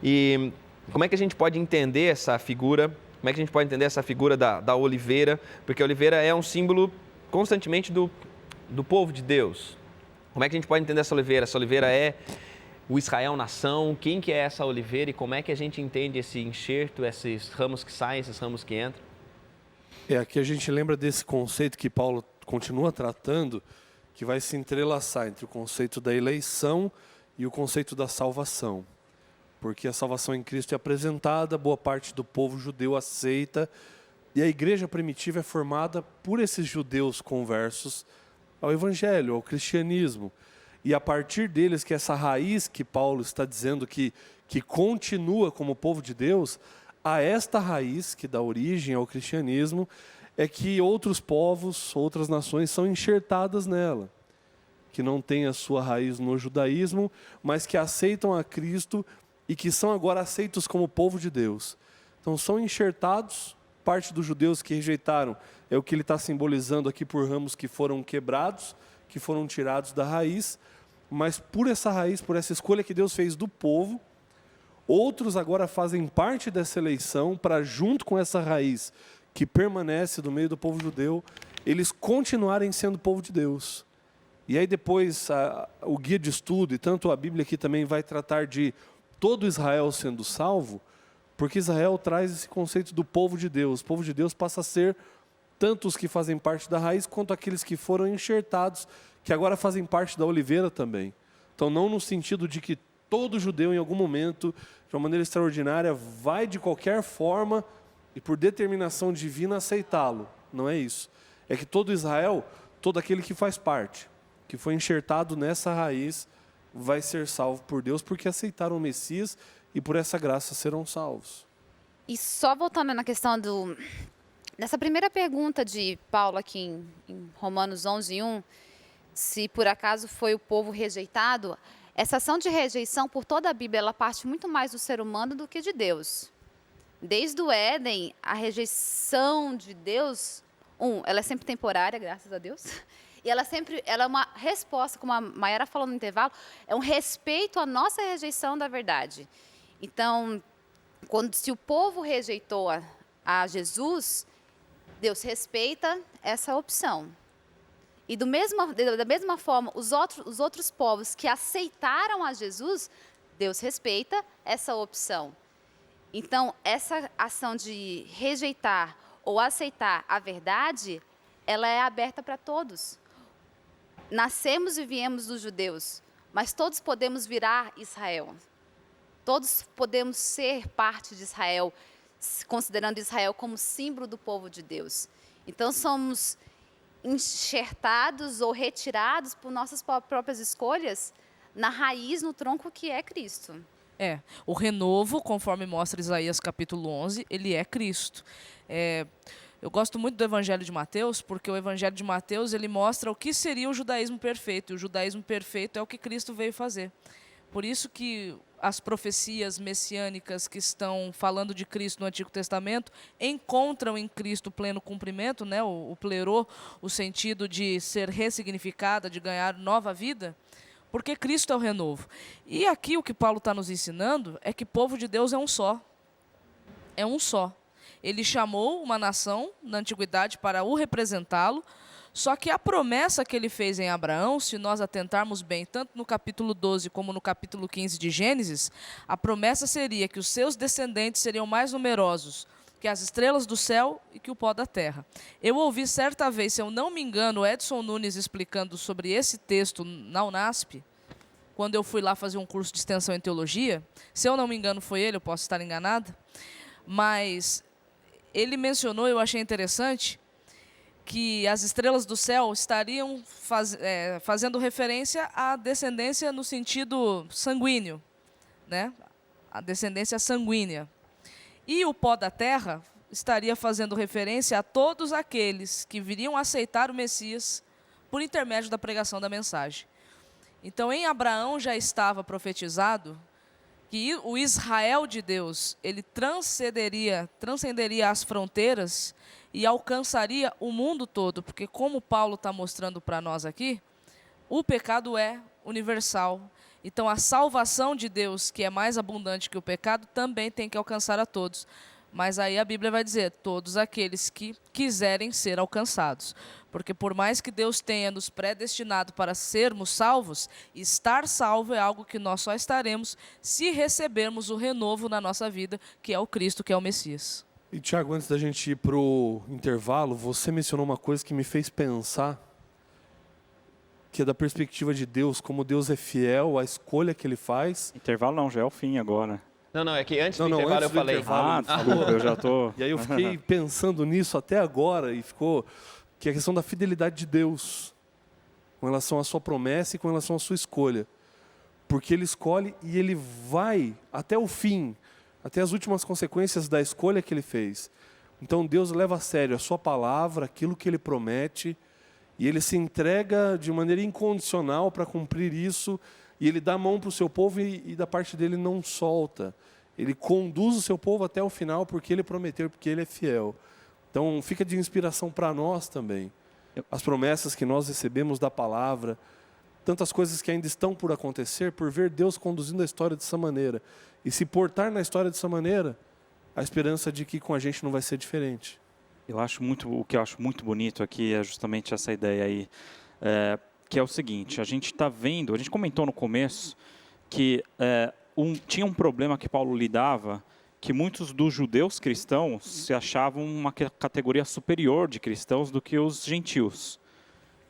E como é que a gente pode entender essa figura? Como é que a gente pode entender essa figura da oliveira? Porque a oliveira é um símbolo constantemente do povo de Deus. Como é que a gente pode entender essa oliveira? Essa oliveira é o Israel nação. Quem que é essa oliveira e como é que a gente entende esse enxerto, esses ramos que saem, esses ramos que entram? Aqui a gente lembra desse conceito que Paulo continua tratando, que vai se entrelaçar entre o conceito da eleição e o conceito da salvação. Porque a salvação em Cristo é apresentada, boa parte do povo judeu aceita, e a igreja primitiva é formada por esses judeus conversos ao evangelho, ao cristianismo. E a partir deles, que essa raiz que Paulo está dizendo que continua como povo de Deus, a esta raiz que dá origem ao cristianismo, é que outros povos, outras nações são enxertadas nela, que não têm a sua raiz no judaísmo, mas que aceitam a Cristo e que são agora aceitos como povo de Deus. Então são enxertados, parte dos judeus que rejeitaram, é o que ele está simbolizando aqui por ramos que foram quebrados, que foram tirados da raiz, mas por essa raiz, por essa escolha que Deus fez do povo, outros agora fazem parte dessa eleição para, junto com essa raiz que permanece no meio do povo judeu, eles continuarem sendo povo de Deus. E aí depois o guia de estudo, e tanto a Bíblia aqui também vai tratar de todo Israel sendo salvo, porque Israel traz esse conceito do povo de Deus. O povo de Deus passa a ser tanto os que fazem parte da raiz, quanto aqueles que foram enxertados, que agora fazem parte da oliveira também. Então não no sentido de que todo judeu em algum momento, de uma maneira extraordinária, vai de qualquer forma e por determinação divina aceitá-lo. Não é isso. É que todo Israel, todo aquele que faz parte, que foi enxertado nessa raiz, vai ser salvo por Deus, porque aceitaram o Messias e por essa graça serão salvos. E só voltando na questão dessa primeira pergunta de Paulo aqui em Romanos 11:1, se por acaso foi o povo rejeitado, essa ação de rejeição por toda a Bíblia, ela parte muito mais do ser humano do que de Deus. Desde o Éden, a rejeição de Deus, ela é sempre temporária, graças a Deus, e ela é uma resposta, como a Mayara falou no intervalo, é um respeito à nossa rejeição da verdade. Então, se o povo rejeitou a Jesus, Deus respeita essa opção. E da mesma forma, os outros povos que aceitaram a Jesus, Deus respeita essa opção. Então, essa ação de rejeitar ou aceitar a verdade, ela é aberta para todos. Nascemos e viemos dos judeus, mas todos podemos virar Israel. Todos podemos ser parte de Israel, considerando Israel como símbolo do povo de Deus. Então, somos enxertados ou retirados por nossas próprias escolhas na raiz, no tronco que é Cristo. O renovo, conforme mostra Isaías capítulo 11, ele é Cristo. Eu gosto muito do Evangelho de Mateus, porque o Evangelho de Mateus ele mostra o que seria o judaísmo perfeito. E o judaísmo perfeito é o que Cristo veio fazer. Por isso que as profecias messiânicas que estão falando de Cristo no Antigo Testamento encontram em Cristo pleno cumprimento, né? O plerô, o sentido de ser ressignificada, de ganhar nova vida, porque Cristo é o renovo. E aqui o que Paulo está nos ensinando é que o povo de Deus é um só. É um só. Ele chamou uma nação na antiguidade para o representá-lo, só que a promessa que ele fez em Abraão, se nós atentarmos bem, tanto no capítulo 12 como no capítulo 15 de Gênesis, a promessa seria que os seus descendentes seriam mais numerosos que as estrelas do céu e que o pó da terra. Eu ouvi certa vez, se eu não me engano, o Edson Nunes explicando sobre esse texto na Unasp, quando eu fui lá fazer um curso de extensão em teologia. Se eu não me engano foi ele, eu posso estar enganada, mas ele mencionou, eu achei interessante, que as estrelas do céu estariam fazendo referência à descendência no sentido sanguíneo, né? A descendência sanguínea. E o pó da terra estaria fazendo referência a todos aqueles que viriam aceitar o Messias por intermédio da pregação da mensagem. Então, em Abraão já estava profetizado que o Israel de Deus, ele transcenderia as fronteiras e alcançaria o mundo todo, porque como Paulo está mostrando para nós aqui, o pecado é universal. Então a salvação de Deus, que é mais abundante que o pecado, também tem que alcançar a todos. Mas aí a Bíblia vai dizer, todos aqueles que quiserem ser alcançados. Porque por mais que Deus tenha nos predestinado para sermos salvos, estar salvo é algo que nós só estaremos se recebermos o renovo na nossa vida, que é o Cristo, que é o Messias. E, Tiago, antes da gente ir para o intervalo, você mencionou uma coisa que me fez pensar, que é da perspectiva de Deus, como Deus é fiel à escolha que Ele faz. Intervalo não, já é o fim agora. Não, é que antes do intervalo eu falei. Desculpa, eu já tô... E aí eu fiquei pensando nisso até agora, e ficou que é a questão da fidelidade de Deus, com relação à sua promessa e com relação à sua escolha. Porque Ele escolhe e Ele vai até o fim, até as últimas consequências da escolha que Ele fez. Então Deus leva a sério a sua palavra, aquilo que Ele promete, e Ele se entrega de maneira incondicional para cumprir isso, e Ele dá a mão para o seu povo e da parte dele não solta. Ele conduz o seu povo até o final porque Ele prometeu, porque Ele é fiel. Então fica de inspiração para nós também. As promessas que nós recebemos da palavra, tantas coisas que ainda estão por acontecer, por ver Deus conduzindo a história dessa maneira. E se portar na história dessa maneira, a esperança de que com a gente não vai ser diferente. O que eu acho muito bonito aqui é justamente essa ideia aí, que é o seguinte, a gente está vendo, a gente comentou no começo, que tinha um problema que Paulo lidava, que muitos dos judeus cristãos se achavam uma categoria superior de cristãos do que os gentios.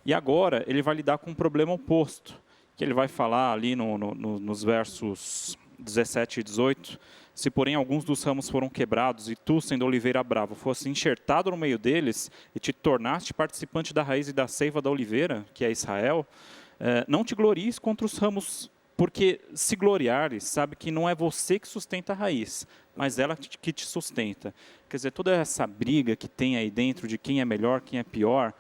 E agora ele vai lidar com um problema oposto, que ele vai falar ali nos versos 17 e 18, se porém alguns dos ramos foram quebrados, e tu, sendo oliveira brava, fosse enxertado no meio deles, e te tornaste participante da raiz e da seiva da oliveira, que é Israel, não te glories contra os ramos, porque se gloriares, sabe que não é você que sustenta a raiz, mas ela que te sustenta. Quer dizer, toda essa briga que tem aí dentro de quem é melhor, quem é pior,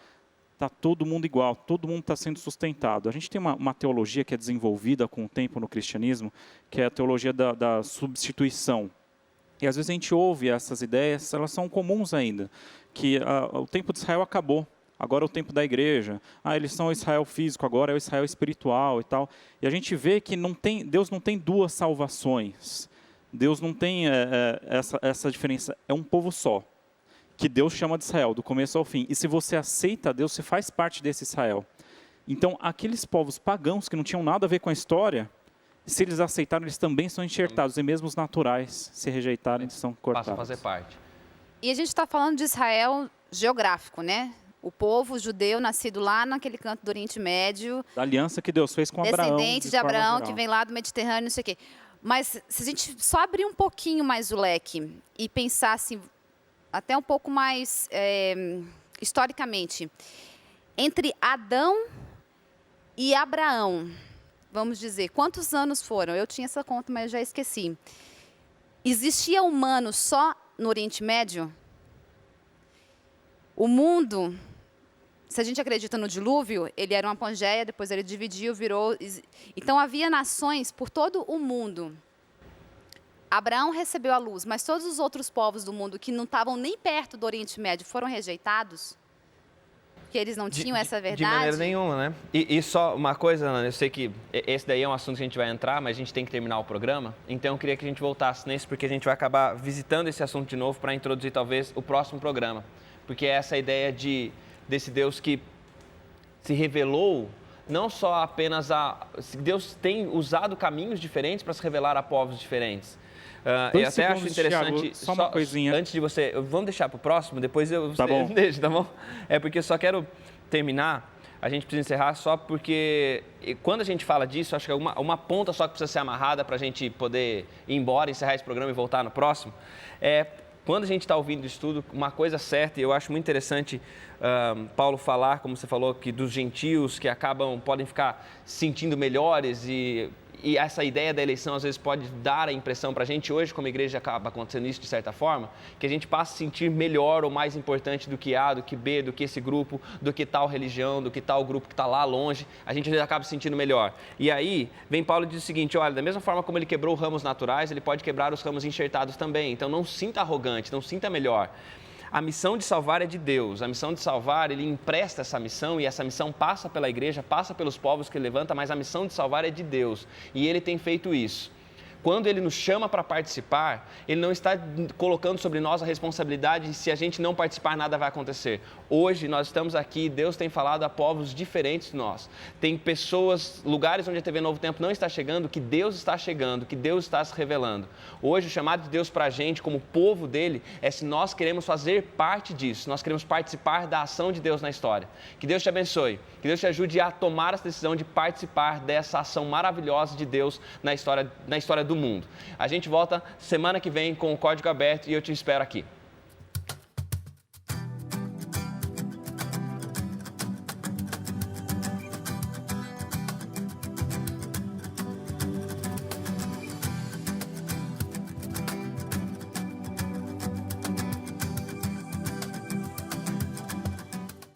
está todo mundo igual, todo mundo está sendo sustentado. A gente tem uma teologia que é desenvolvida com o tempo no cristianismo, que é a teologia da substituição. E às vezes a gente ouve essas ideias, elas são comuns ainda, que o tempo de Israel acabou, agora é o tempo da igreja, eles são o Israel físico, agora é o Israel espiritual e tal. E a gente vê que Deus não tem duas salvações, Deus não tem essa diferença, é um povo só, que Deus chama de Israel, do começo ao fim. E se você aceita Deus, você faz parte desse Israel. Então, aqueles povos pagãos que não tinham nada a ver com a história, se eles aceitaram, eles também são enxertados, e mesmo os naturais, se rejeitarem, eles são cortados. Passa a fazer parte. E a gente está falando de Israel geográfico, né? O povo judeu nascido lá naquele canto do Oriente Médio. Da aliança que Deus fez com Abraão. Descendente de Abraão, que vem lá do Mediterrâneo, não sei o quê. Mas se a gente só abrir um pouquinho mais o leque e pensar assim, até um pouco mais historicamente, entre Adão e Abraão, vamos dizer, quantos anos foram? Eu tinha essa conta, mas já esqueci. Existia humano só no Oriente Médio? O mundo, se a gente acredita no dilúvio, ele era uma pangeia, depois ele dividiu, virou... Então havia nações por todo o mundo. Abraão recebeu a luz, mas todos os outros povos do mundo que não estavam nem perto do Oriente Médio foram rejeitados? Que eles não tinham essa verdade? De maneira nenhuma, né? E só uma coisa, Ana, eu sei que esse daí é um assunto que a gente vai entrar, mas a gente tem que terminar o programa. Então eu queria que a gente voltasse nesse, porque a gente vai acabar visitando esse assunto de novo para introduzir talvez o próximo programa. Porque é essa ideia desse Deus que se revelou, não só apenas Deus tem usado caminhos diferentes para se revelar a povos diferentes. Eu até acho interessante, Thiago, só uma coisinha. Antes de você, vamos deixar para o próximo, depois eu Tá bom. deixo, tá bom? É porque eu só quero terminar, a gente precisa encerrar só porque quando a gente fala disso, acho que é uma ponta só que precisa ser amarrada para a gente poder ir embora, encerrar esse programa e voltar no próximo, quando a gente está ouvindo isso tudo, uma coisa certa, e eu acho muito interessante Paulo falar, como você falou, que dos gentios que podem ficar se sentindo melhores e essa ideia da eleição às vezes pode dar a impressão para a gente, hoje como igreja acaba acontecendo isso de certa forma, que a gente passa a se sentir melhor ou mais importante do que A, do que B, do que esse grupo, do que tal religião, do que tal grupo que está lá longe, a gente às vezes acaba se sentindo melhor. E aí vem Paulo e diz o seguinte, olha, da mesma forma como ele quebrou ramos naturais, ele pode quebrar os ramos enxertados também, então não sinta arrogante, não sinta melhor. A missão de salvar é de Deus, a missão de salvar, ele empresta essa missão e essa missão passa pela igreja, passa pelos povos que ele levanta, mas a missão de salvar é de Deus e ele tem feito isso. Quando ele nos chama para participar, ele não está colocando sobre nós a responsabilidade de se a gente não participar, nada vai acontecer. Hoje nós estamos aqui, Deus tem falado a povos diferentes de nós. Tem pessoas, lugares onde a TV Novo Tempo não está chegando, que Deus está chegando, que Deus está se revelando. Hoje o chamado de Deus para a gente, como povo dele, é se nós queremos fazer parte disso, nós queremos participar da ação de Deus na história. Que Deus te abençoe, que Deus te ajude a tomar essa decisão de participar dessa ação maravilhosa de Deus na história do mundo. A gente volta semana que vem com o Código Aberto e eu te espero aqui.